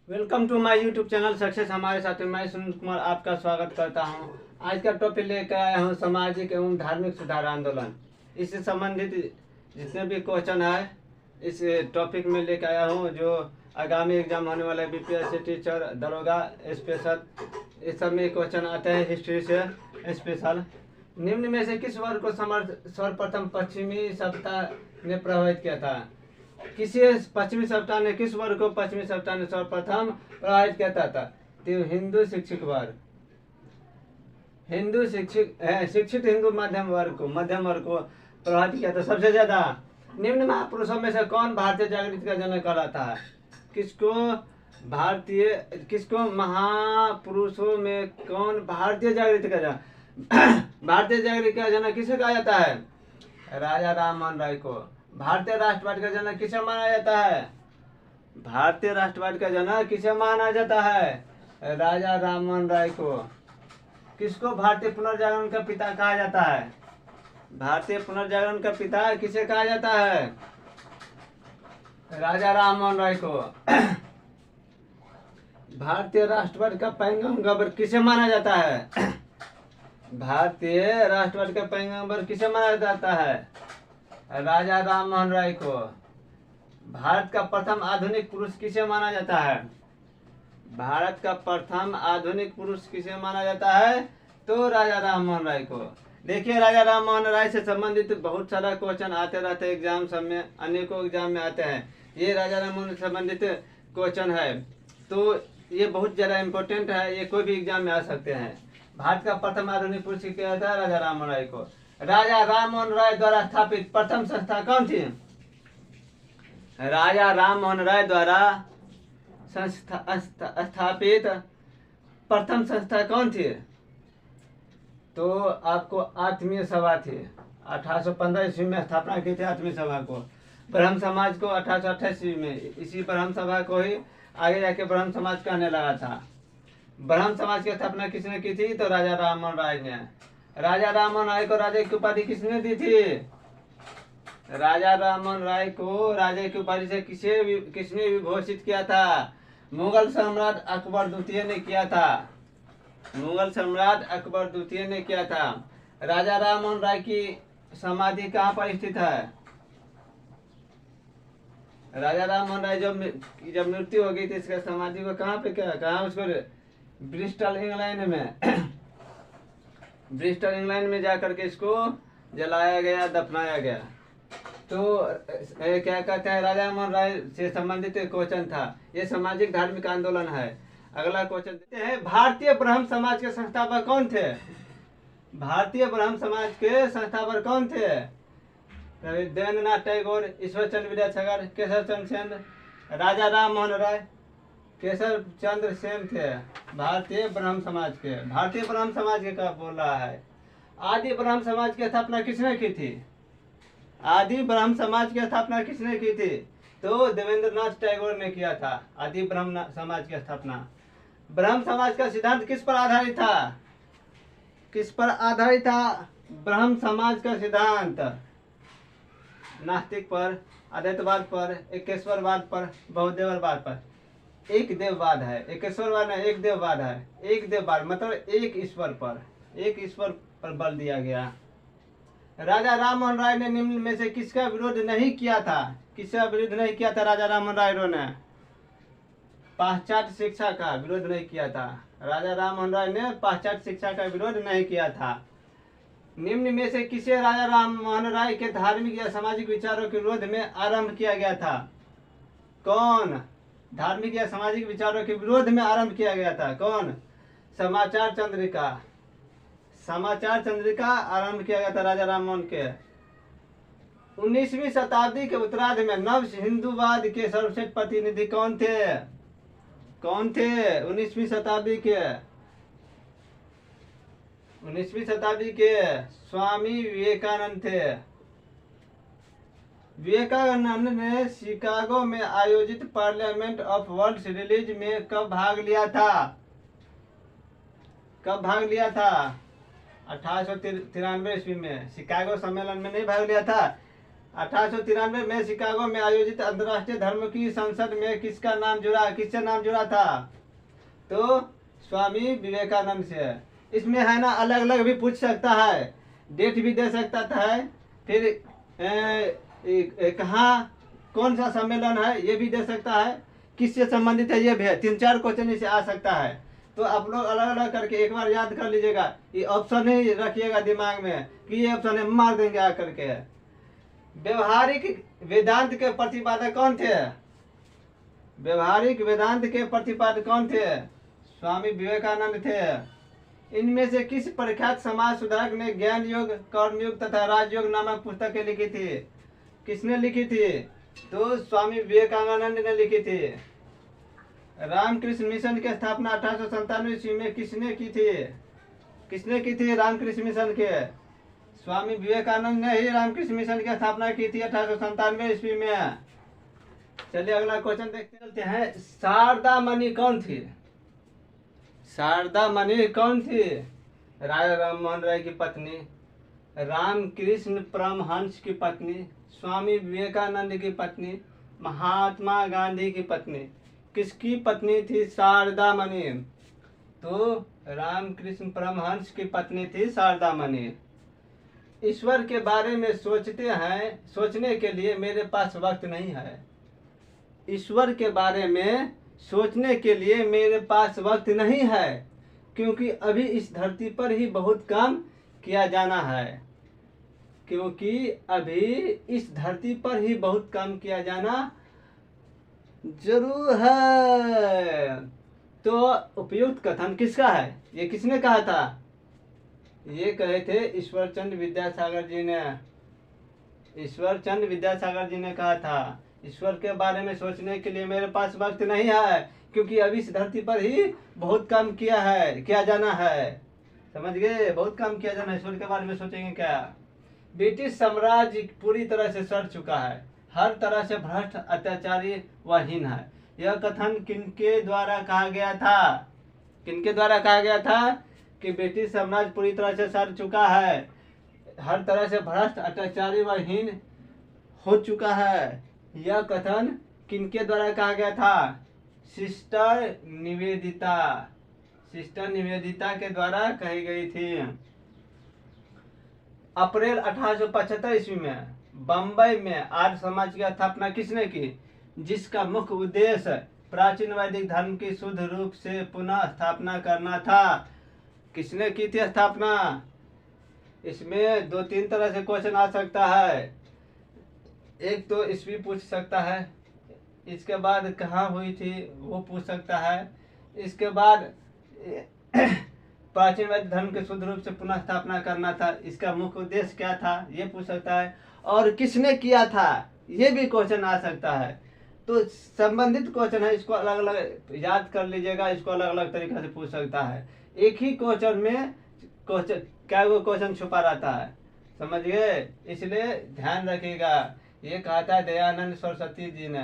Welcome to my YouTube channel success. हमारे साथ में मैं सुनील कुमार आपका स्वागत करता हूं। आज का टॉपिक लेकर आया हूं सामाजिक एवं धार्मिक सुधार आंदोलन। इससे संबंधित जितने भी क्वेश्चन है इस टॉपिक में लेकर आया हूं, जो आगामी एग्जाम होने वाला है, बीपीएससी टीचर, दरोगा स्पेशल, इस सब में क्वेश्चन आते हैं हिस्ट्री से स्पेशल। निम्न में से किस वर्ग को सर्वप्रथम पश्चिमी सत्ता ने प्रभावित किया था? किसी पश्चिमी सत्ता ने किस वर्ग को पश्चिमी सत्ता ने सर्वप्रथम प्रभावित किया था? तो हिंदू शिक्षित वर्ग, हिंदू शिक्षित हिंदू मध्यम वर्ग को प्रभावित किया था सबसे ज्यादा। निम्न महापुरुषों में से कौन भारतीय जागृति का जनक कहलाता है? किसको महापुरुषों में कौन भारतीय जागृति का जनक भारतीय जागृति का जनक किसे कहा जाता है? राजा राम मोहन राय को। भारतीय राष्ट्रवाद का जनक किसे माना जाता है? भारतीय राष्ट्रवाद का जनक किसे माना जाता है? राजा राम मोहन राय को। किसको भारतीय पुनर्जागरण का पिता कहा जाता है? भारतीय पुनर्जागरण का पिता किसे कहा जाता है? राजा राम मोहन राय को। भारतीय राष्ट्रवाद का पैगंबर किसे माना जाता है? भारतीय राष्ट्रवाद का पैगंबर किसे माना जाता है? राजा राम मोहन राय को। भारत का प्रथम आधुनिक पुरुष किसे माना जाता है? भारत का प्रथम आधुनिक पुरुष किसे माना जाता है? तो राजा राम मोहन राय को। देखिए, राजा राम मोहन राय से संबंधित बहुत सारा क्वेश्चन आते रहते हैं एग्जाम सब में, अनेकों एग्जाम में आते हैं। ये राजा राम मोहन से संबंधित क्वेश्चन है, तो ये बहुत ज़्यादा इम्पोर्टेंट है, ये कोई भी एग्जाम में आ सकते हैं। भारत का प्रथम आधुनिक पुरुष किया था राजा राम मोहन राय को। राजा राम मोहन राय द्वारा स्थापित प्रथम संस्था कौन थी? राजा राम मोहन राय द्वारा स्थापित प्रथम संस्था कौन थी? तो आपको आत्मीय सभा थी। 1815 ईस्वी में स्थापना की थी आत्मीय सभा को। ब्रह्म समाज को 1828 ईस्वी में, इसी ब्रह्म सभा को ही आगे जाके ब्रह्म समाज कहने लगा था। ब्रह्म समाज की स्थापना किसने की थी? तो राजा राम मोहन राय ने। राजा राम मोहन राय को राजा की उपाधि किसने दी थी? राजा राम मोहन राय को राजा की उपाधि से किसने विभूषित किया था? मुगल सम्राट अकबर द्वितीय ने किया था। मुगल सम्राट अकबर द्वितीय ने किया था। राजा राम मोहन राय की समाधि कहाँ पर स्थित है? राजा राम मोहन राय जब मृत्यु हो गई थी, इसका समाधि को कहाँ पे कहाँ उसको? ब्रिस्टल इंग्लैंड में ब्रिस्टल इंग्लैंड में जाकर के इसको जलाया गया, दफनाया गया। तो क्या कहते हैं, राजा मोहन राय से संबंधित क्वेश्चन था। ये सामाजिक धार्मिक आंदोलन है। अगला क्वेश्चन देते हैं, भारतीय ब्रह्म समाज के संस्थापक कौन थे? भारतीय ब्रह्म समाज के संस्थापक कौन थे? देवेंद्रनाथ टैगोर, ईश्वर चंद्र विद्यासागर, केशव चंद्र सेन, राजा राम मोहन राय, केशव चंद्र सेन थे भारतीय ब्रह्म समाज के। भारतीय ब्रह्म समाज के क्या बोल रहा है? आदि ब्रह्म समाज की स्थापना किसने की थी? आदि ब्रह्म समाज की स्थापना किसने की थी? तो देवेंद्रनाथ टैगोर ने किया था आदि ब्रह्म समाज की स्थापना। ब्रह्म समाज का सिद्धांत किस पर आधारित था? किस पर आधारित था ब्रह्म समाज का सिद्धांत? नास्तिक पर, अद्वैतवाद पर, एकेश्वरवाद पर, बहुदेववाद पर। एक देववाद है, एकेश्वरवाद नहीं, एक देववाद है। एक देववाद मतलब एक ईश्वर पर बल दिया गया। राजा राम मोहन राय ने निम्न में से किसका विरोध नहीं किया था? किसका विरोध नहीं किया था राजा राम मोहन राय ने? पाश्चात्य शिक्षा का विरोध नहीं किया था। राजा राम मोहन राय ने पाश्चात्य शिक्षा का विरोध नहीं किया था। निम्न में से किसे राजा राम मोहन राय के धार्मिक या सामाजिक विचारों के विरोध में आरंभ किया गया था? कौन धार्मिक या सामाजिक विचारों के विरोध में आरंभ किया गया था? कौन? समाचार चंद्रिका आरंभ किया गया था राजा राम मोहन के। 19वीं शताब्दी के उत्तरार्ध में नव हिंदूवाद के सर्वश्रेष्ठ प्रतिनिधि कौन थे? 19वीं शताब्दी के स्वामी विवेकानंद थे। विवेकानंद ने शिकागो में आयोजित पार्लियामेंट ऑफ वर्ल्ड रिलीज में कब भाग लिया था? 1893 ईस्वी में। शिकागो सम्मेलन में नहीं भाग लिया था, 1893 में शिकागो में आयोजित अंतर्राष्ट्रीय धर्म की संसद में किसका नाम जुड़ा, किससे नाम जुड़ा था? तो स्वामी विवेकानंद से। इसमें है ना अलग अलग भी पूछ सकता है, डेट भी दे सकता था, फिर कहाँ कौन सा सम्मेलन है ये भी दे सकता है, किससे संबंधित है ये भी है। 3-4 क्वेश्चन इसे आ सकता है। तो आप लोग अलग अलग करके एक बार याद कर लीजिएगा, ये ऑप्शन ही रखिएगा दिमाग में कि ये ऑप्शन है, मार देंगे आकर के। व्यवहारिक वेदांत के प्रतिपादक कौन थे? व्यवहारिक वेदांत के प्रतिपादक कौन थे? स्वामी विवेकानंद थे। इनमें से किस प्रख्यात समाज सुधारक ने ज्ञान योग, कर्मयोग तथा राजयोग नामक पुस्तकें लिखी थी? किसने लिखी थी? तो स्वामी विवेकानंद ने लिखी थी। रामकृष्ण मिशन की स्थापना 1897 ईस्वी में किसने की थी? किसने की थी रामकृष्ण मिशन के? स्वामी विवेकानंद ने ही रामकृष्ण मिशन की स्थापना की थी 1897 ईस्वी में। चलिए अगला क्वेश्चन देखते चलते हैं। शारदा मणि कौन थी? शारदा मणि कौन थी? राजा राममोहन राय की पत्नी, रामकृष्ण परमहंस की पत्नी, स्वामी विवेकानंद की पत्नी, महात्मा गांधी की पत्नी। किसकी पत्नी थी शारदा मणि? तो रामकृष्ण परमहंस की पत्नी थी शारदा मणि। ईश्वर के बारे में सोचते हैं, सोचने के लिए मेरे पास वक्त नहीं है। ईश्वर के बारे में सोचने के लिए मेरे पास वक्त नहीं है, क्योंकि अभी इस धरती पर ही बहुत काम किया जाना है। क्योंकि अभी इस धरती पर ही बहुत काम किया जाना जरूर है। तो उपयुक्त कथन किसका है? ये किसने कहा था? ये कहे थे ईश्वरचंद विद्यासागर जी ने। ईश्वरचंद विद्यासागर जी ने कहा था, ईश्वर के बारे में सोचने के लिए मेरे पास वक्त नहीं है, क्योंकि अभी इस धरती पर ही बहुत काम किया जाना है। समझ गए? बहुत काम किया जाना है, ईश्वर के बारे में सोचेंगे क्या? ब्रिटिश साम्राज्य पूरी तरह से सड़ चुका है, हर तरह से भ्रष्ट, अत्याचारी व हीन है। यह कथन किनके द्वारा कहा गया था? किनके द्वारा कहा गया था कि ब्रिटिश साम्राज्य पूरी तरह से सड़ चुका है, हर तरह से भ्रष्ट, अत्याचारी व हीन हो चुका है। यह कथन किनके द्वारा कहा गया था? सिस्टर निवेदिता। सिस्टर निवेदिता के द्वारा कही गई थी। अप्रैल 1875 ईस्वी में बंबई में आर्य समाज की स्थापना किसने की? जिसका मुख्य उद्देश्य प्राचीन वैदिक धर्म की शुद्ध रूप से पुनः स्थापना करना था। किसने की थी स्थापना? इसमें 2-3 तरह से क्वेश्चन आ सकता है। एक तो ईस्वी पूछ सकता है, इसके बाद कहाँ हुई थी वो पूछ सकता है, इसके बाद प्राचीन वैदिक धर्म के शुद्ध रूप से पुनः स्थापना करना था, इसका मुख्य उद्देश्य क्या था ये पूछ सकता है, और किसने किया था ये भी क्वेश्चन आ सकता है। तो संबंधित क्वेश्चन है, इसको अलग अलग याद कर लीजिएगा, इसको अलग अलग तरीके से पूछ सकता है। एक ही क्वेश्चन में क्या वो क्वेश्चन छुपा रहता है, समझ गए? इसलिए ध्यान रखिएगा। ये कहा था दयानंद सरस्वती जी ने,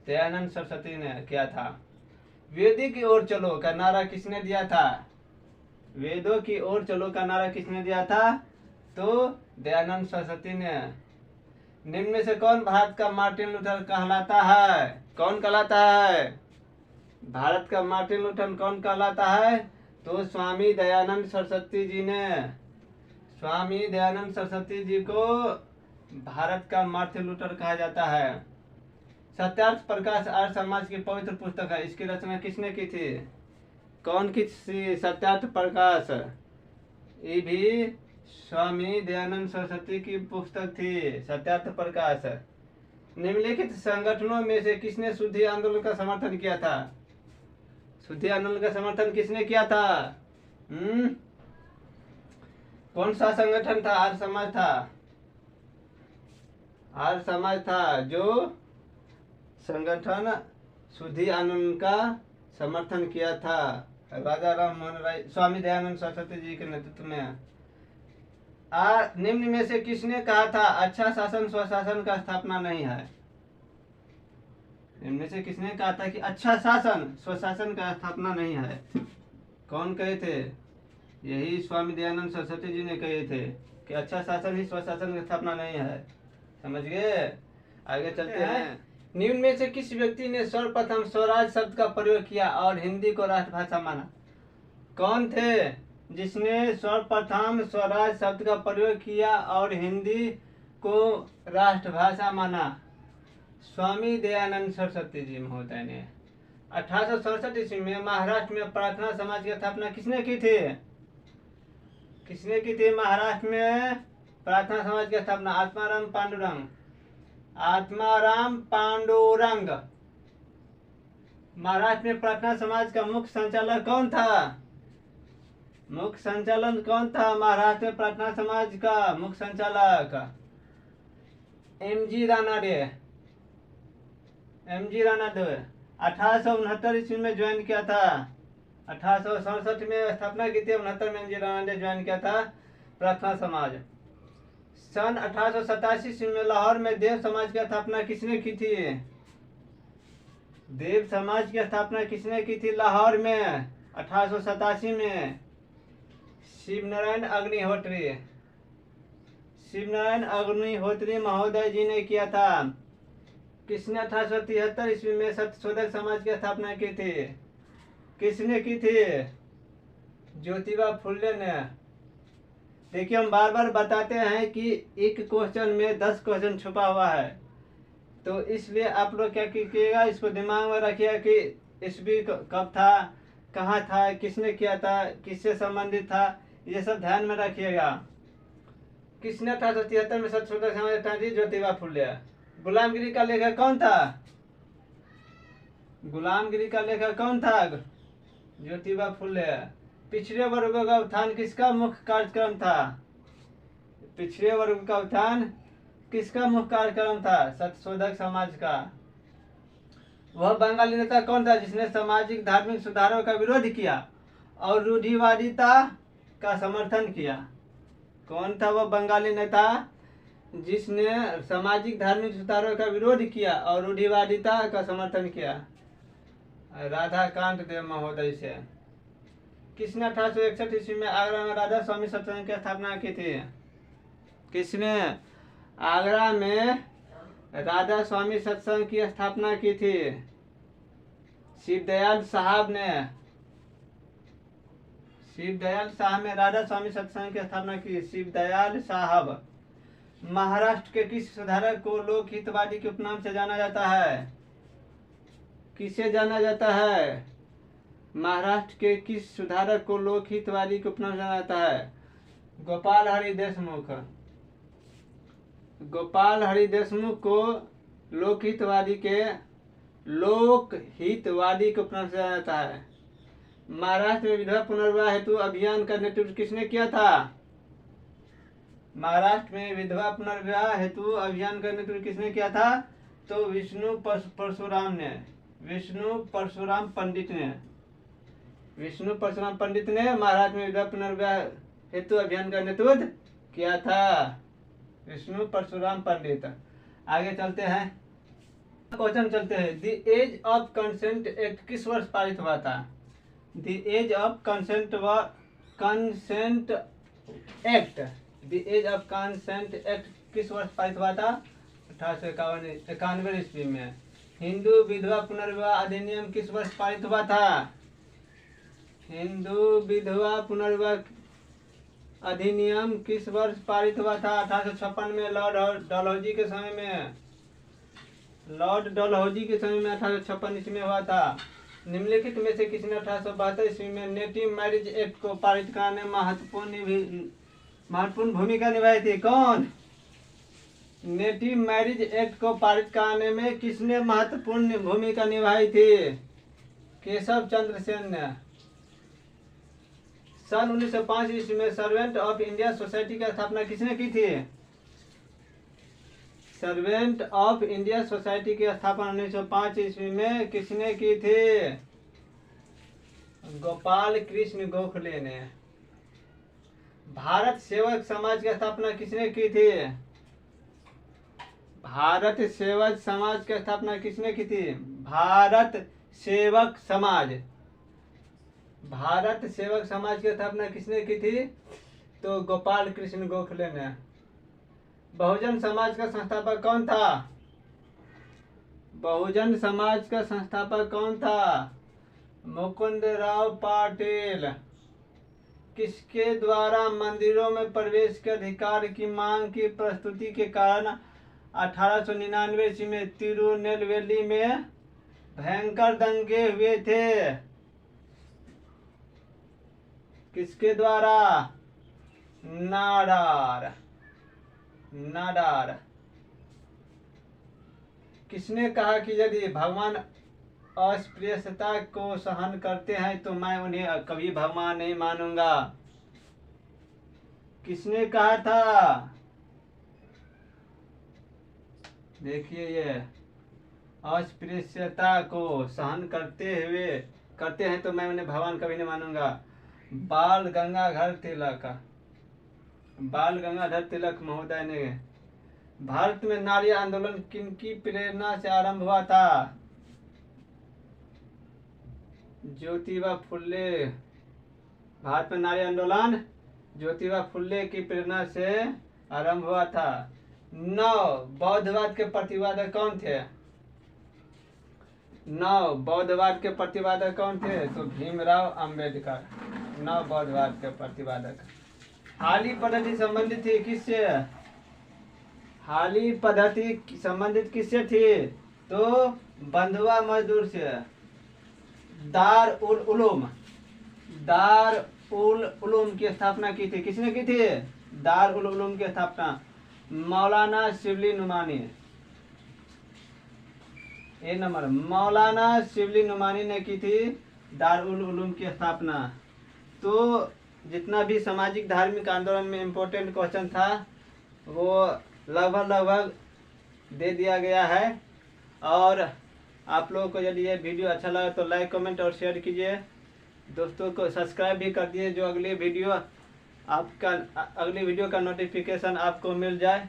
दयानंद सरस्वती ने किया था। वेदी की ओर चलो का नारा किसने दिया था? वेदों की ओर चलो का नारा किसने दिया था? तो दयानंद सरस्वती ने। निम्न में से कौन भारत का मार्टिन लूथर कहलाता है? कौन कहलाता है भारत का मार्टिन लूथर? कौन कहलाता है? तो स्वामी दयानंद सरस्वती जी ने। स्वामी दयानंद सरस्वती जी को भारत का मार्टिन लूथर कहा जाता है। सत्यार्थ प्रकाश आर्य समाज की पवित्र पुस्तक है, इसकी रचना किसने की थी? कौन की सत्यार्थ प्रकाश? ये भी स्वामी दयानंद सरस्वती की पुस्तक थी, सत्यार्थ प्रकाश। निम्नलिखित संगठनों में से किसने शुद्धि आंदोलन का समर्थन किया था? शुद्धि आंदोलन का समर्थन किसने किया था? कौन सा संगठन था? आर्य समाज था। आर्य समाज था जो संगठन शुद्धि आंदोलन का समर्थन किया था राजा राममोहन राय, स्वामी दयानंद सरस्वती जी के नेतृत्व में। निम्न में से किसने कहा था अच्छा शासन स्वशासन का स्थापना नहीं है? निम्न में से किसने कहा था कि अच्छा शासन स्वशासन का स्थापना नहीं है? कौन कहे थे? यही स्वामी दयानंद सरस्वती जी ने कहे थे कि अच्छा शासन ही स्वशासन की स्थापना नहीं है। समझ गए। आगे चलते हैं। निम्न में से किस व्यक्ति ने सर्वप्रथम स्वराज शब्द का प्रयोग किया और हिंदी को राष्ट्रभाषा माना? कौन थे जिसने सर्वप्रथम स्वराज शब्द का प्रयोग किया और हिंदी को राष्ट्रभाषा माना? स्वामी दयानंद सरस्वती जी महोदय ने। 1867 ईस्वी में महाराष्ट्र में प्रार्थना समाज की स्थापना किसने की थी? किसने की थी महाराष्ट्र में प्रार्थना समाज की स्थापना? आत्माराम पांडुरंग। आत्माराम पांडुरंग। महाराष्ट्र में प्रार्थना समाज का मुख्य संचालक कौन था? मुख्य संचालन कौन था महाराष्ट्र में प्रार्थना समाज का मुख्य संचालक? एम.जी. रानाडे। एम.जी. रानाडे 1869 ईस्वी में ज्वाइन किया था। 1867 में स्थापना की थी, 69 में एम.जी. रानाडे ज्वाइन किया था प्रार्थना समाज। सन 1887 ईस्वी में लाहौर में देव समाज की स्थापना किसने की थी? देव समाज की स्थापना किसने की थी लाहौर में 1887 में? शिवनारायण अग्निहोत्री। शिवनारायण अग्निहोत्री महोदय जी ने किया था। किसने 1873 ईस्वी में सत्यशोधक समाज की स्थापना की थी? किसने की थी? ज्योतिबा फुले ने। देखिए, हम बार बार बताते हैं कि एक क्वेश्चन में 10 क्वेश्चन छुपा हुआ है, तो इसलिए आप लोग क्या कीजिएगा, इसको दिमाग में रखिएगा कि ईस्वी कब था, कहाँ था, किसने किया था, किससे संबंधित था, ये सब ध्यान में रखिएगा। किसने 1873 में सत्यशोधक समाज की स्थापना की? ज्योतिबा फुले। गुलामगिरी का लेखक कौन था? गुलामगिरी का लेखक कौन था? ज्योतिबा फुले। पिछड़े वर्गों का उत्थान किसका मुख्य कार्यक्रम था? पिछड़े वर्ग का उत्थान किसका मुख्य कार्यक्रम था? सत्यशोधक समाज का। वह बंगाली नेता कौन था जिसने सामाजिक धार्मिक सुधारों का विरोध किया और रूढ़िवादिता का समर्थन किया? कौन था वह बंगाली नेता जिसने सामाजिक धार्मिक सुधारों का विरोध किया और रूढ़िवादिता का समर्थन किया? राधाकांत देव महोदय से। किसने 1861 ईस्वी में आगरा में राधा स्वामी सत्संग की स्थापना की थी? किसने आगरा में राधा स्वामी सत्संग की स्थापना की थी? शिवदयाल साहब ने। शिवदयाल साहब ने राधा स्वामी सत्संग की स्थापना की। शिवदयाल साहब। महाराष्ट्र के किस सुधारक को लोकहितवादी के उपनाम से जाना जाता है? किसे जाना जाता है? महाराष्ट्र के किस सुधारक को लोकहितवादी के उपनाम से जाना जाता है? गोपाल हरि देशमुख। गोपाल हरि देशमुख को लोकहितवादी के उपनाम से जाना जाता है। महाराष्ट्र में विधवा पुनर्विवाह हेतु अभियान का नेतृत्व किसने किया था? महाराष्ट्र में विधवा पुनर्विवाह हेतु अभियान का नेतृत्व किसने किया था? तो विष्णु परशुराम ने। विष्णु परशुराम पंडित ने। विष्णु परशुराम पंडित ने महाराष्ट्र में विधवा पुनर्विवाह हेतु अभियान का नेतृत्व किया था। विष्णु परशुराम पंडित। आगे चलते हैं, क्वेश्चन चलते हैं। The age of consent act किस वर्ष पारित हुआ था? The age of consent act. The age of consent act किस वर्ष पारित हुआ था? 1891 ईस्वी में। हिंदू विधवा पुनर्विवाह अधिनियम किस वर्ष पारित हुआ था? हिंदू विधवा पुनर्विवाह अधिनियम किस वर्ष पारित हुआ था? 1856 में लॉर्ड डलहौजी के समय में। लॉर्ड डलहौजी के समय में 1856 ईस्वी में हुआ था। निम्नलिखित में से किसने 1872 ईस्वी में नेटिव मैरिज एक्ट को पारित कराने में महत्वपूर्ण भूमिका निभाई थी? कौन? नेटिव मैरिज एक्ट को पारित कराने में किसने महत्वपूर्ण भूमिका निभाई थी? केशव चंद्र सेन ने। सन 1905 ईस्वी में सर्वेंट ऑफ इंडिया सोसाइटी की स्थापना किसने की थी? सर्वेंट ऑफ इंडिया सोसाइटी की स्थापना 1905 ईस्वी में किसने की थी? गोपाल कृष्ण गोखले ने। भारत सेवक समाज की स्थापना किसने की थी? भारत सेवक समाज की स्थापना किसने की थी? भारत सेवक समाज। भारत सेवक समाज की स्थापना किसने की थी? तो गोपाल कृष्ण गोखले ने। बहुजन समाज का संस्थापक कौन था? बहुजन समाज का संस्थापक कौन था? मुकुंदराव पाटिल। किसके द्वारा मंदिरों में प्रवेश के अधिकार की मांग की प्रस्तुति के कारण 1899 ईस्वी में तिरुनेलवेली में भयंकर दंगे हुए थे? किसके द्वारा? नाडार। नाडार। किसने कहा कि यदि भगवान अस्पृश्यता को सहन करते हैं तो मैं उन्हें कभी भगवान नहीं मानूंगा? किसने कहा था? देखिए, ये अस्पृश्यता को सहन करते हैं तो मैं उन्हें भगवान कभी नहीं मानूंगा। बाल गंगाधर तिलक। बाल गंगाधर तिलक महोदय ने। भारत में नारी आंदोलन किनकी प्रेरणा से आरंभ हुआ था? ज्योतिबा फुल्ले। भारत में नारी आंदोलन ज्योतिबा फुल्ले की प्रेरणा से आरंभ हुआ था। 9 बौद्धवाद के प्रतिपादक कौन थे? 9 बौद्धवाद के प्रतिपादक कौन थे? तो भीमराव अंबेडकर। 9 बौद्धवाद के प्रतिपादक। हाली पद्धति संबंधित थी किससे? हाली पद्धति संबंधित किससे थी? तो बंधुआ मजदूर से। दार उल उलूम की स्थापना की थी। किसने की थी? दार उल उलूम की स्थापना मौलाना शिबली नुमानी। ए नंबर, मौलाना शिबली नुमानी ने की थी दार उल उलूम की स्थापना। तो जितना भी सामाजिक धार्मिक आंदोलन में इम्पोर्टेंट क्वेश्चन था वो लगभग दे दिया गया है। और आप लोगों को यदि ये वीडियो अच्छा लगा तो लाइक कमेंट और शेयर कीजिए। दोस्तों को सब्सक्राइब भी कर दिए जो अगली वीडियो का नोटिफिकेशन आपको मिल जाए।